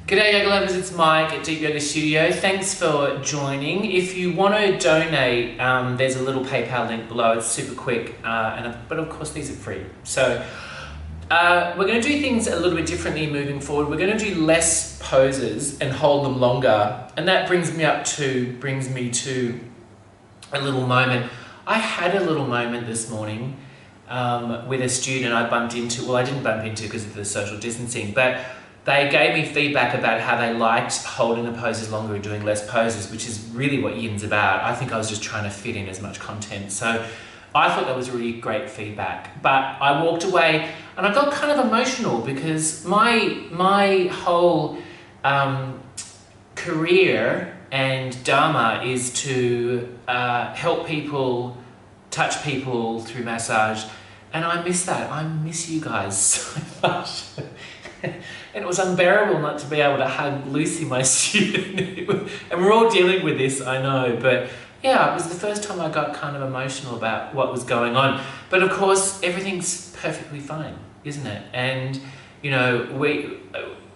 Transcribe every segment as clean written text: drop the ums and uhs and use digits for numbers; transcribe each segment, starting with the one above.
G'day yoga lovers, it's Mike at Deep Yoga Studio. Thanks for joining. If you want to donate, there's a little PayPal link below. It's super quick, but of course these are free. So we're going to do things a little bit differently moving forward. We're going to do less poses and hold them longer, and that brings me to a little moment. I had a little moment this morning with a student I bumped into. Well, I didn't bump into because of the social distancing, but they gave me feedback about how they liked holding the poses longer and doing less poses, which is really what Yin's about. I think I was just trying to fit in as much content. So I thought that was really great feedback. But I walked away and I got kind of emotional because my whole career and dharma is to help people, touch people through massage. And I miss that. I miss you guys so much. And it was unbearable not to be able to hug Lucy, my student. And we're all dealing with this, I know. But yeah, it was the first time I got kind of emotional about what was going on. But of course, everything's perfectly fine, isn't it? And, you know,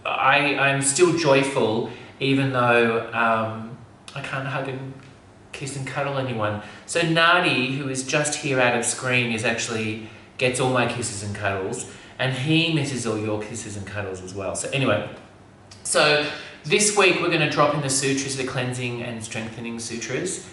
I'm still joyful, even though I can't hug and kiss and cuddle anyone. So Nadi, who is just here out of screen, gets all my kisses and cuddles. And he misses all your kisses and cuddles as well. So anyway, this week we're going to drop in the sutras, the cleansing and strengthening sutras.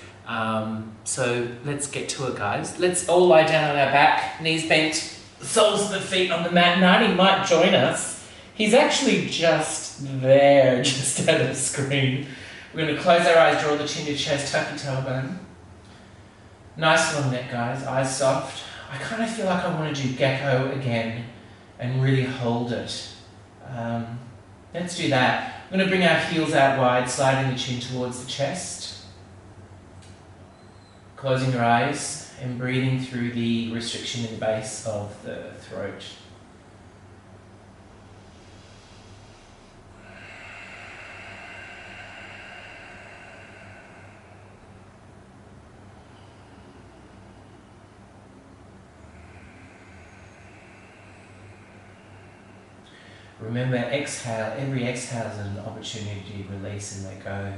So let's get to it, guys. Let's all lie down on our back, knees bent, soles of the feet on the mat. Nadi might join us. He's actually just there, just out of the screen. We're going to close our eyes, draw the chin to chest, tuck your tailbone. Nice long neck, guys, eyes soft. I kind of feel like I want to do gecko again and really hold it. Let's do that. I'm going to bring our heels out wide, sliding the chin towards the chest. Closing your eyes and breathing through the restriction in the base of the throat. Remember, exhale. Every exhale is an opportunity to release and let go.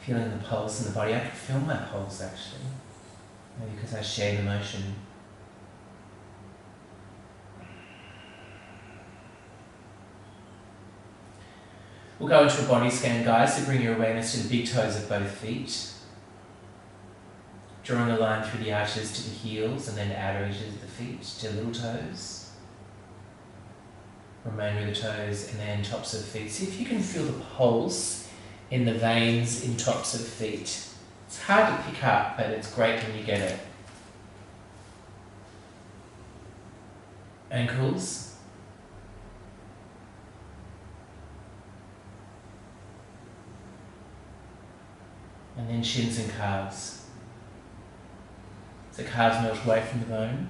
Feeling the pulse in the body. I can feel my pulse actually, maybe because I share the motion. We'll go into a body scan, guys, so bring your awareness to the big toes of both feet. Drawing a line through the arches to the heels and then outer edges of the feet to little toes. Remain with the toes and then tops of feet. See if you can feel the pulse in the veins in tops of feet. It's hard to pick up, but it's great when you get it. Ankles. And then shins and calves. So calves melt away from the bone.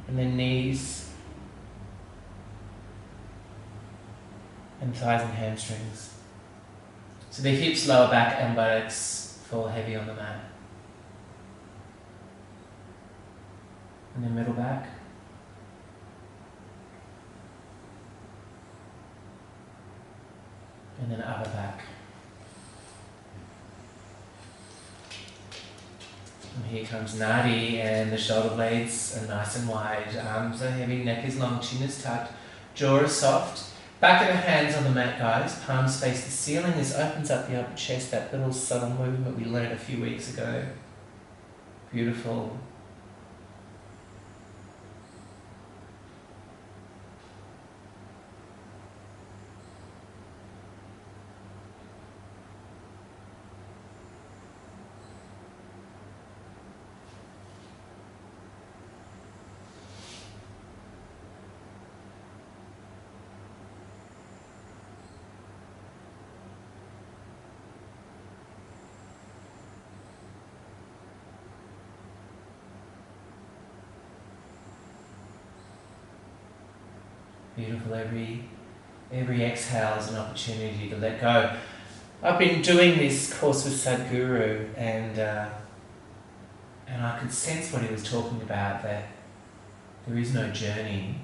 And then knees. And thighs and hamstrings. So the hips, lower back and buttocks fall heavy on the mat. And then middle back. And then upper back. And here comes Nadi, and the shoulder blades are nice and wide, arms are heavy, neck is long, chin is tucked, jaw is soft. Back of the hands on the mat, guys, palms face the ceiling. This opens up the upper chest, that little subtle movement we learned a few weeks ago. Beautiful. Beautiful. Every exhale is an opportunity to let go. I've been doing this course with Sadhguru, and I could sense what he was talking about, that there is no journey,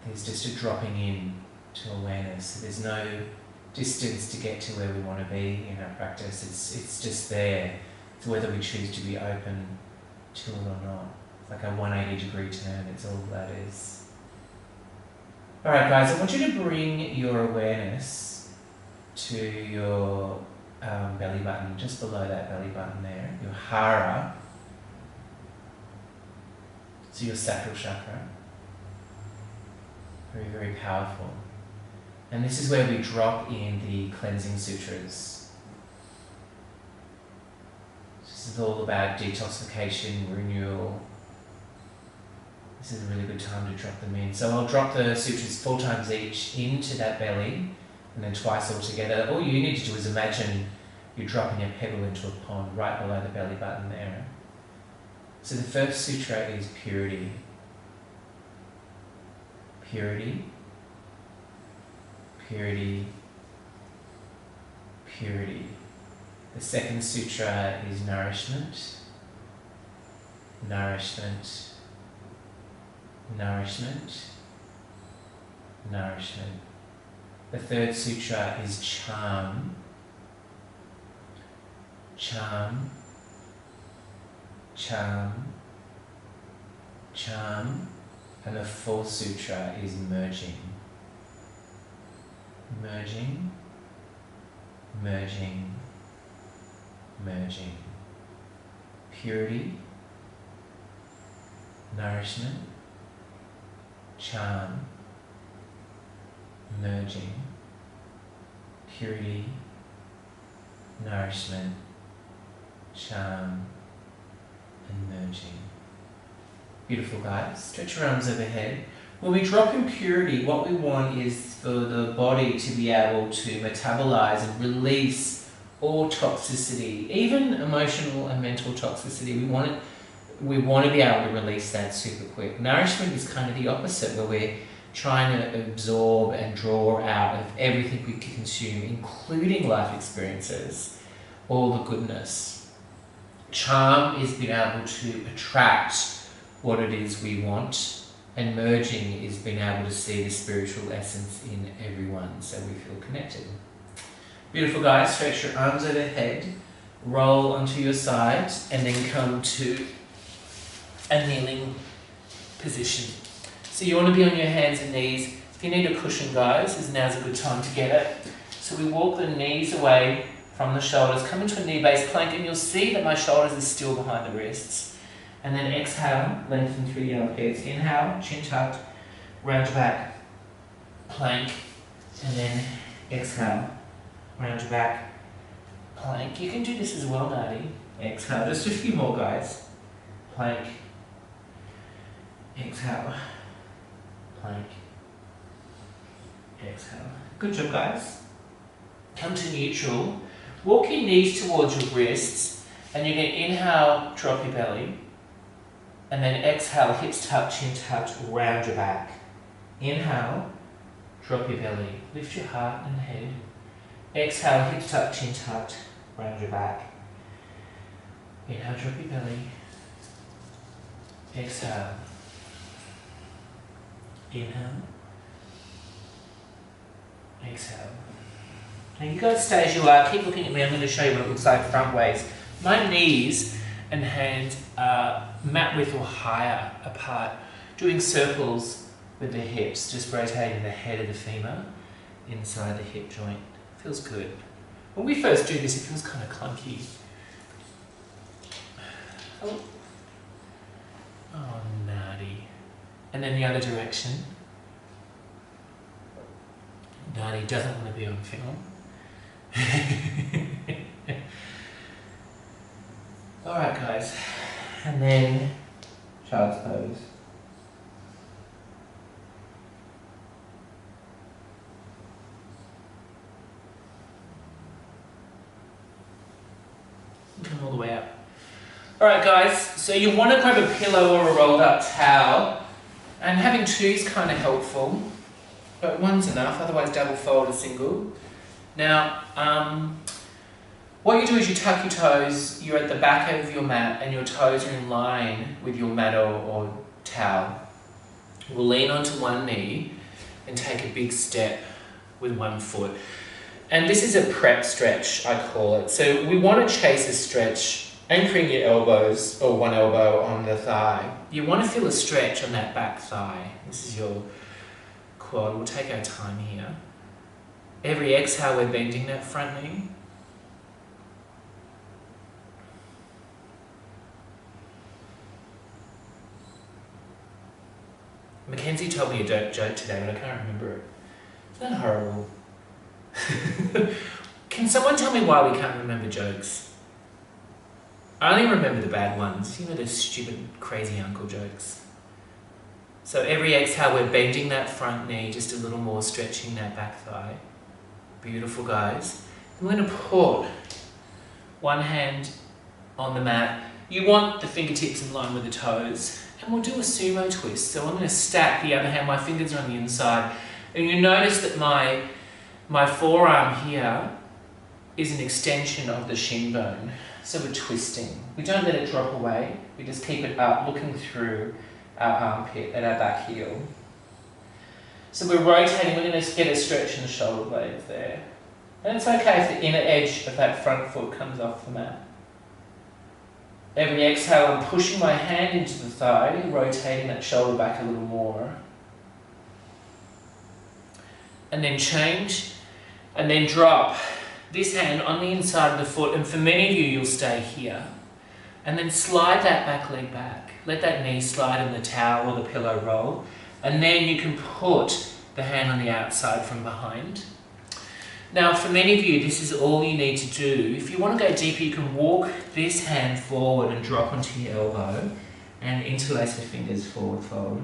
there's just a dropping in to awareness. There's no distance to get to where we want to be in our practice. It's just there. It's whether we choose to be open to it or not. It's like a 180-degree turn, it's all that is. Alright guys, I want you to bring your awareness to your belly button, just below that belly button there, your hara, so your sacral chakra. Very, very powerful. And this is where we drop in the cleansing sutras. This is all about detoxification, renewal. This is a really good time to drop them in. So I'll drop the sutras 4 times each into that belly, and then twice all together. All you need to do is imagine you're dropping a pebble into a pond right below the belly button there. So the first sutra is purity. Purity. Purity. Purity. The second sutra is nourishment. Nourishment. Nourishment. Nourishment. The third sutra is charm. Charm. Charm. Charm. And the fourth sutra is merging. Merging. Merging. Merging. Purity. Nourishment. Charm. Merging. Purity. Nourishment. Charm. And merging. Beautiful guys. Stretch your arms overhead. When we drop in purity, what we want is for the body to be able to metabolize and release all toxicity, even emotional and mental toxicity. We want to be able to release that super quick. Nourishment is kind of the opposite, where we're trying to absorb and draw out of everything we can consume, including life experiences, all the goodness. Charm is being able to attract what it is we want, and merging is being able to see the spiritual essence in everyone, so we feel connected. Beautiful guys, stretch your arms overhead, roll onto your side, and then come to a kneeling position. So you want to be on your hands and knees. If you need a cushion, guys, now's a good time to get it. So we walk the knees away from the shoulders, come into a knee-based plank, and you'll see that my shoulders are still behind the wrists. And then exhale, lengthen through the armpits. Inhale, chin tucked, round your back, plank, and then exhale, round your back, plank. You can do this as well, Nadi. Exhale, just a few more, guys. Plank, exhale, plank, exhale. Good job, guys. Come to neutral. Walk your knees towards your wrists, and you're going to inhale, drop your belly. And then exhale, hips tucked, chin tucked, round your back. Inhale, drop your belly, lift your heart and head. Exhale, hips tucked, chin tucked, round your back. Inhale, drop your belly. Exhale. Inhale. Exhale. Now you guys stay as you are, keep looking at me, I'm going to show you what it looks like front ways. My knees and hands are mat width or higher apart, doing circles with the hips, just rotating the head of the femur inside the hip joint. Feels good. When we first do this, it feels kind of clunky. Oh, naughty. And then the other direction. Naughty doesn't want to be on film. Alright guys, and then child's pose. Come all the way up. Alright guys, so you want to grab a pillow or a rolled up towel, and having two is kind of helpful, but one's enough, otherwise double fold a single. Now, what you do is you tuck your toes, you're at the back of your mat and your toes are in line with your mat or towel. We'll lean onto one knee and take a big step with one foot. And this is a prep stretch, I call it. So we want to chase a stretch, anchoring your elbows or one elbow on the thigh. You want to feel a stretch on that back thigh. This is your quad. We'll take our time here. Every exhale, we're bending that front knee. Mackenzie told me a joke today, but I can't remember it. Isn't that horrible? Can someone tell me why we can't remember jokes? I only remember the bad ones. You know, those stupid, crazy uncle jokes. So every exhale, we're bending that front knee just a little more, stretching that back thigh. Beautiful, guys. I'm going to put one hand on the mat. You want the fingertips in line with the toes. And we'll do a sumo twist. So I'm going to stack the other hand, my fingers are on the inside. And you notice that my forearm here is an extension of the shin bone. So we're twisting. We don't let it drop away. We just keep it up, looking through our armpit at our back heel. So we're rotating. We're going to get a stretch in the shoulder blades there. And it's okay if the inner edge of that front foot comes off the mat. Every exhale, I'm pushing my hand into the thigh, rotating that shoulder back a little more. And then change, and then drop this hand on the inside of the foot, and for many of you, you'll stay here. And then slide that back leg back. Let that knee slide in the towel or the pillow roll, and then you can put the hand on the outside from behind. Now, for many of you, this is all you need to do. If you want to go deeper, you can walk this hand forward and drop onto your elbow and interlace the fingers, forward fold.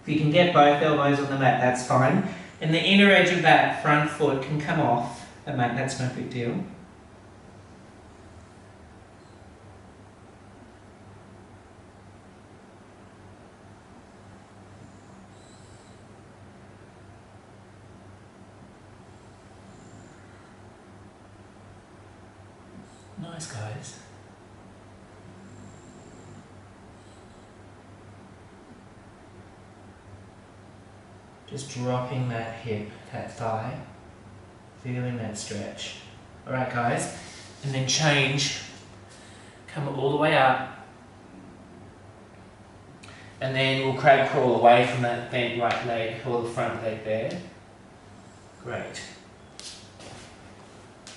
If you can get both elbows on the mat, that's fine. And the inner edge of that front foot can come off the mat, that's no big deal. Nice, guys. Just dropping that hip, that thigh, feeling that stretch. All right, guys, and then change, come all the way up, and then we'll crab crawl away from that bent right leg or the front leg there. Great.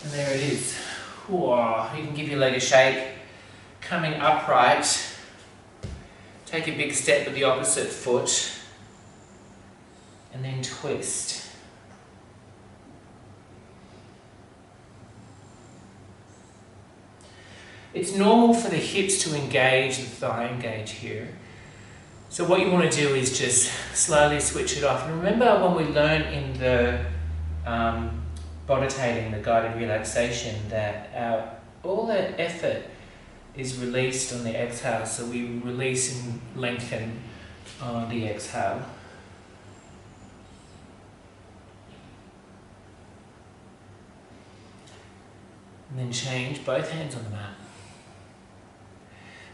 And there it is. Whoa. You can give your leg a shake, coming upright, take a big step with the opposite foot, and then twist. It's normal for the hips to engage, the thigh engage here. So what you want to do is just slowly switch it off. And remember when we learn in the boditating, the guided relaxation, that all that effort is released on the exhale. So we release and lengthen on the exhale. And then change, both hands on the mat.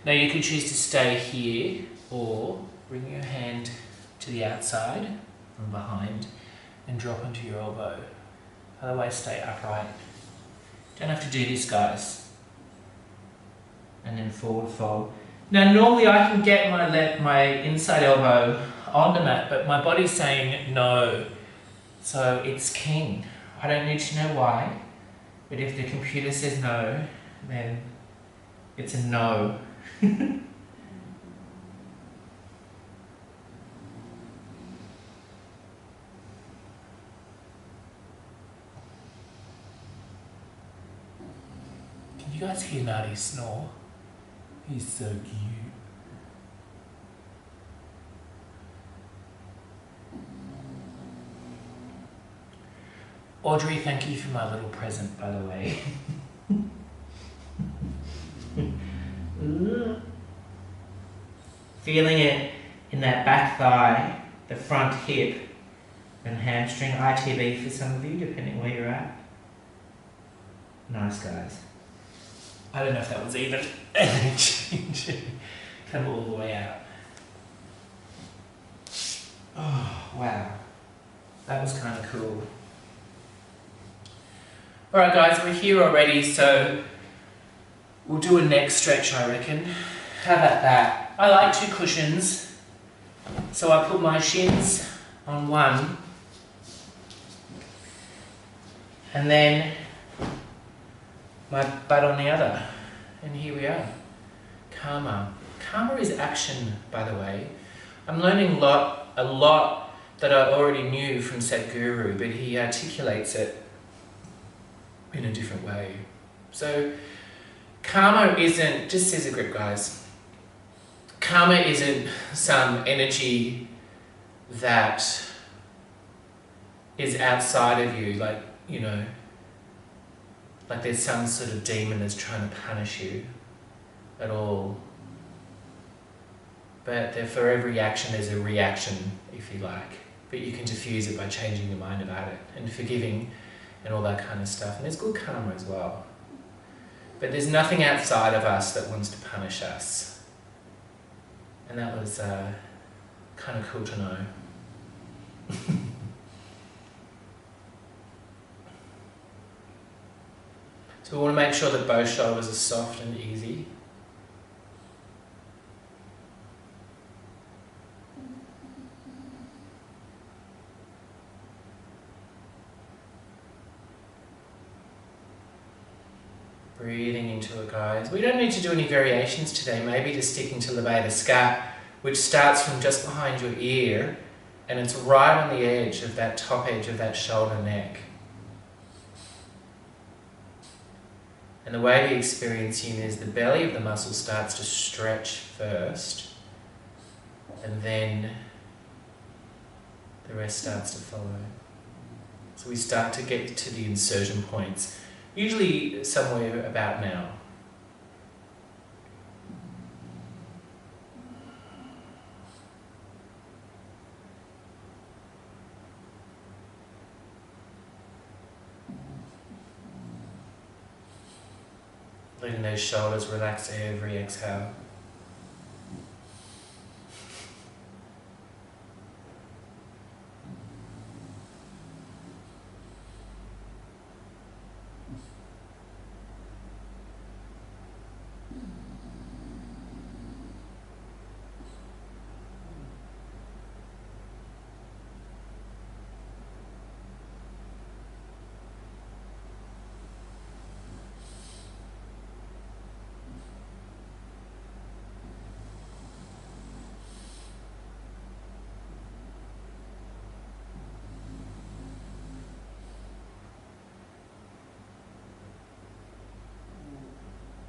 Now you can choose to stay here or bring your hand to the outside from behind and drop onto your elbow. Otherwise stay upright. Don't have to do this, guys. And then forward fold. Now normally I can get my inside elbow on the mat, but my body's saying no. So it's king. I don't need to know why. But if the computer says no, then it's a no. Can you guys hear Nadi snore? He's so cute. Audrey, thank you for my little present, by the way. Feeling it in that back thigh, the front hip, and hamstring, ITB for some of you, depending where you're at. Nice, guys. I don't know if that was even come all the way out. Oh, wow. That was kind of cool. Alright guys, we're here already, so we'll do a neck stretch, I reckon. How about that? I like 2 cushions, so I put my shins on one, and then my butt on the other. And here we are. Karma. Karma is action, by the way. I'm learning a lot that I already knew from Sadhguru, but he articulates it in a different way. So, karma isn't, just scissor grip guys, karma isn't some energy that is outside of you, like, you know, like there's some sort of demon that's trying to punish you at all. But for every action there's a reaction, if you like. But you can diffuse it by changing your mind about it and forgiving and all that kind of stuff. And there's good karma as well. But there's nothing outside of us that wants to punish us. And that was kind of cool to know. So we want to make sure that both shoulders are soft and easy. Breathing into it, guys. We don't need to do any variations today, maybe just sticking to Levada Scat, which starts from just behind your ear, and it's right on the edge of that top edge of that shoulder neck. And the way we experience yin is the belly of the muscle starts to stretch first, and then the rest starts to follow. So we start to get to the insertion points, usually somewhere about now. Letting those shoulders relax every exhale.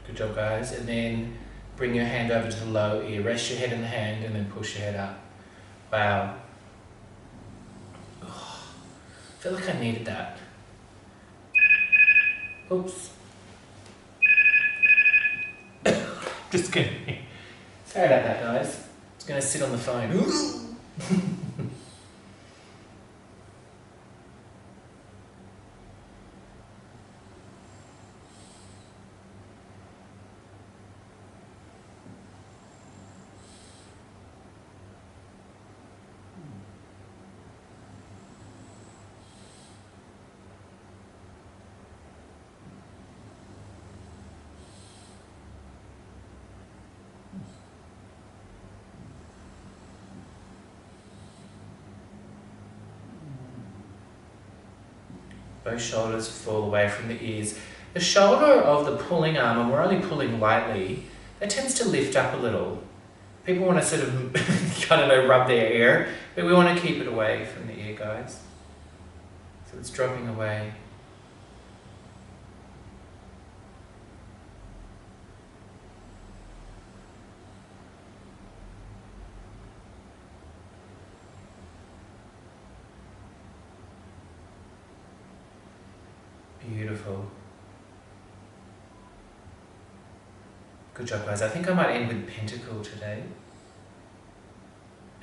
Good job, guys. And then bring your hand over to the low ear. Rest your head in the hand and then push your head up. Wow. Oh, I feel like I needed that. Oops. Just kidding. Sorry about that, guys. I was going to sit on the phone. Both shoulders fall away from the ears. The shoulder of the pulling arm, and we're only pulling lightly, that tends to lift up a little. People want to sort of, I don't know, rub their ear, but we want to keep it away from the ear, guys. So it's dropping away. Beautiful. Good job, guys. I think I might end with pentacle today.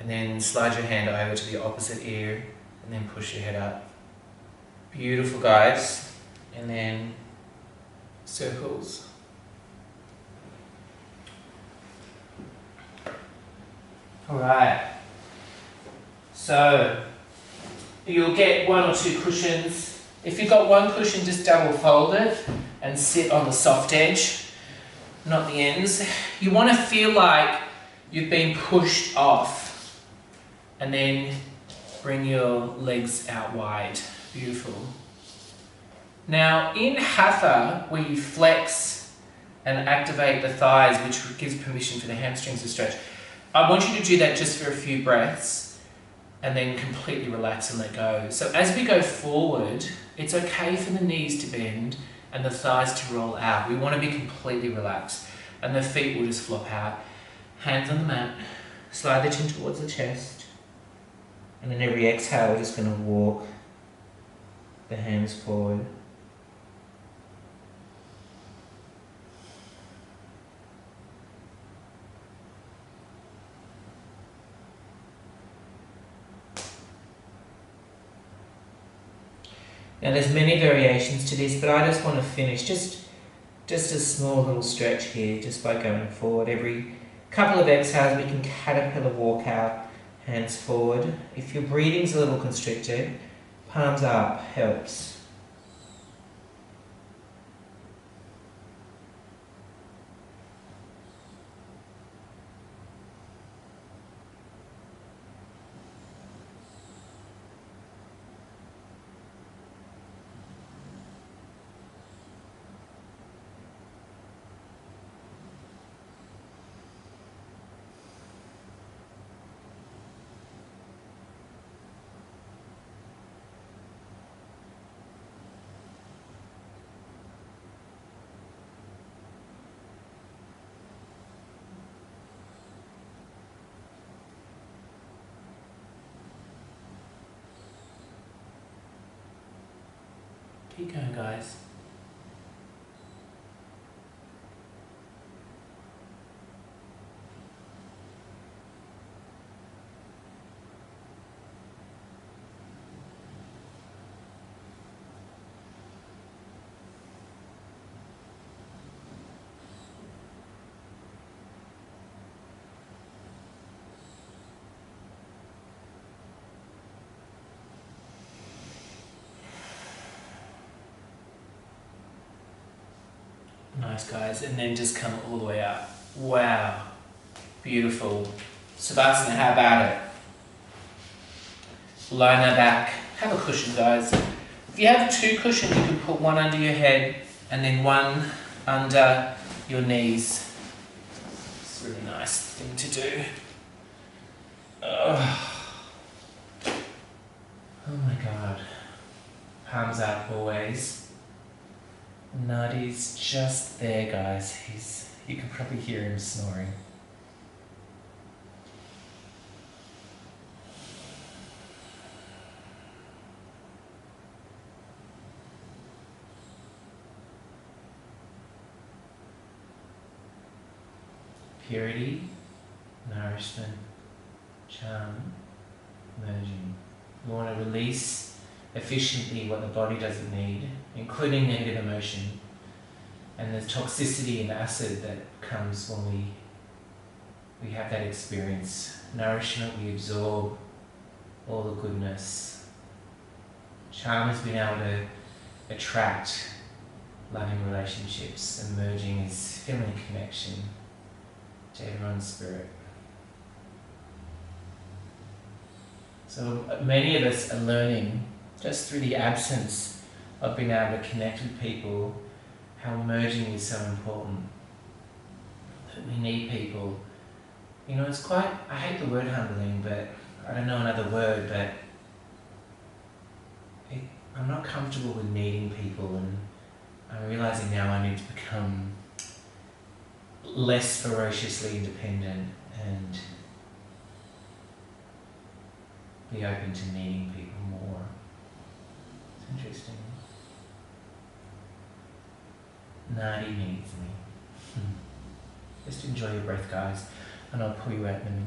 And then slide your hand over to the opposite ear and then push your head up. Beautiful, guys. And then circles. Alright. So, you'll get 1 or 2 cushions. If you've got one cushion, just double fold it and sit on the soft edge, not the ends. You want to feel like you've been pushed off, and then bring your legs out wide. Beautiful. Now in Hatha, where you flex and activate the thighs, which gives permission for the hamstrings to stretch, I want you to do that just for a few breaths and then completely relax and let go. So as we go forward, it's okay for the knees to bend and the thighs to roll out. We want to be completely relaxed, and the feet will just flop out. Hands on the mat, slide the chin towards the chest, and then every exhale we're just going to walk the hands forward. Now there's many variations to this, but I just want to finish just a small little stretch here, just by going forward. Every couple of exhales we can caterpillar walk out, hands forward. If your breathing's a little constricted, palms up helps. Keep going, guys. Nice, guys, and then just come all the way up. Wow, beautiful. Savasana, how about it? Lie on our back. Have a cushion, guys. If you have 2 cushions, you can put one under your head and then one under your knees. It's a really nice thing to do. Oh my God. Palms out always. Nadi's just there, guys. You can probably hear him snoring. Purity, nourishment, charm, merging. We want to release efficiently what the body doesn't need, including negative emotion and the toxicity and acid that comes when we have that experience. Nourishment, we absorb all the goodness. Charm is being able to attract loving relationships, and merging is feeling connection to everyone's spirit. So many of us are learning, just through the absence of being able to connect with people, how merging is so important. That we need people. You know, it's quite, I hate the word humbling, but I don't know another word, but I'm not comfortable with needing people, and I'm realising now I need to become less ferociously independent and be open to needing people more. It's interesting. Nadi needs me. Just enjoy your breath, guys, and I'll pull you out in a minute.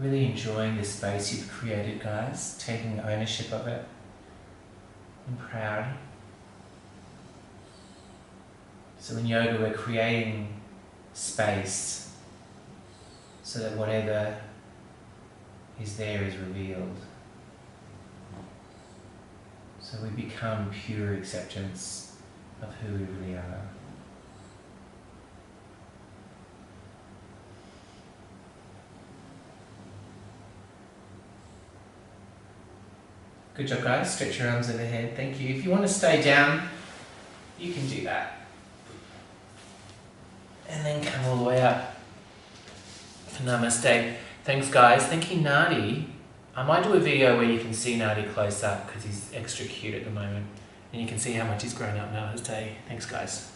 Really enjoying this space you've created, guys, taking ownership of it. I'm proud. So in yoga we're creating space so that whatever is there is revealed. So we become pure acceptance of who we really are. Good job, guys. Stretch your arms overhead. Thank you. If you want to stay down, you can do that. And then come all the way up for Namaste. Thanks, guys. Thank you, Nadi. I might do a video where you can see Nadi close up because he's extra cute at the moment. And you can see how much he's grown up. Namaste. Thanks, guys.